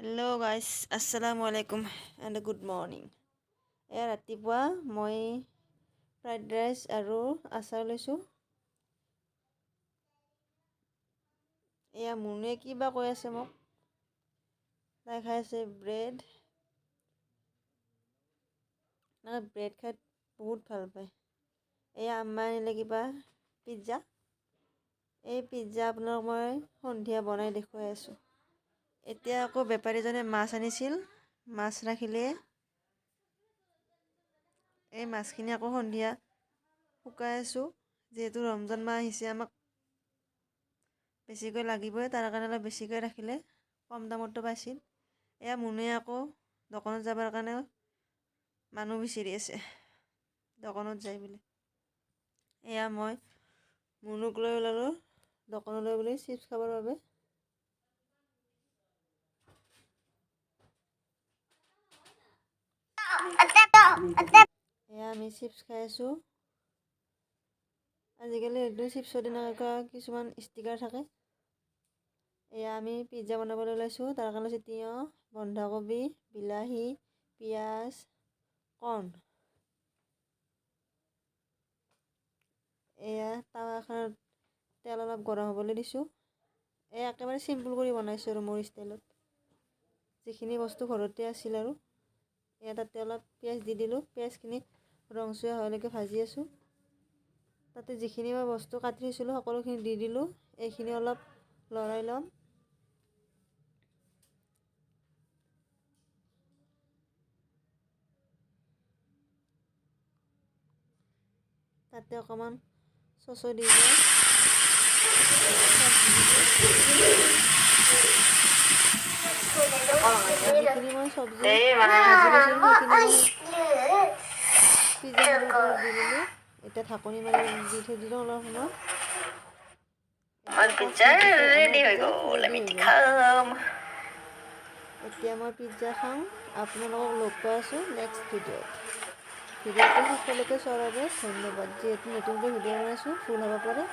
Hello' guys, আসসালামু আলাইকুম and good morning. এয়া ৰাতিপুৱা মই ফ্ৰাইড ৰাইচ আৰু আচাৰ লৈছোঁ। এয়া মুনুৱে কিবা কৈ আছে মোক। তাই খাই আছে ব্ৰেড। ব্ৰেড খাই বহুত ভাল পায়। এয়া আম্মাই আনিলে কিবা পিজ্জা। এই পিজ্জা আপোনাক মই সন্ধিয়া বনাই দেখুৱাই আছোঁ। এতিয়া আকৌ বেপাৰীজনে মাছ আনিছিল, মাছ ৰাখিলে। এই মাছখিনি আকৌ সন্ধিয়া শুকাই আছোঁ। যিহেতু ৰমজান মাহ আহিছে, আমাক বেছিকৈ লাগিবই, তাৰ কাৰণে অলপ বেছিকৈ ৰাখিলে, কম দামতো পাইছিল। এয়া মুনুৱে আকৌ দোকানত যাবৰ কাৰণে মানুহ বিচাৰি আছে, দোকানত যায় বুলি। এয়া মই মুনুক লৈ ওলালোঁ দোকানলৈ বুলি চিপছ খাবৰ বাবে। এয়া আমি চিপছ খাই আছোঁ। আজিকালি একদম চিপছৰ দিনা কিছুমান ষ্টিকাৰ থাকে। এয়া আমি পিজ্জা বনাবলৈ ওলাইছোঁ। তাৰ কাৰণে লৈছোঁ তিয়ঁহ, বন্ধাকবি, বিলাহী, পিঁয়াজ, কৰ্ণ। এয়া টাৱাখনত তেল অলপ গৰম হ'বলৈ দিছোঁ। এয়া একেবাৰে চিম্পুল কৰি বনাইছোঁ আৰু মোৰ ষ্টাইলত, যিখিনি বস্তু ঘৰতে আছিল আৰু। এয়া তাতে অলপ পিঁয়াজ দি দিলোঁ। পিঁয়াজখিনি ৰংচুৱা হোৱালৈকে ভাজি আছোঁ। তাতে যিখিনি মই বস্তু কাটি থৈছিলোঁ সকলোখিনি দি দিলোঁ। এইখিনি অলপ লৰাই ল'ম। তাতে অকণমান চচো দি দিওঁ। যিখিনি মই চব্জি ভাজি লৈছিলোঁ সেইখিনি পিজ্জাখিনিৰ ওপৰত দি দিলোঁ। এতিয়া ঢাকনি মাৰি দি থৈ দিলোঁ অলপ সময়। পিজ্জা ৰেডি হৈ গ'ল। এতিয়া মই পিজ্জা খাওঁ। আপোনালোকক লগ পাই আছোঁ নেক্সট ভিডিঅ'ত। ভিডিঅ'টো শেষলৈকে চোৱাৰ বাবে ধন্যবাদ। যিহেতু নতুনকৈ ভিডিঅ' বনাইছোঁ, ভুল হ'ব পাৰে।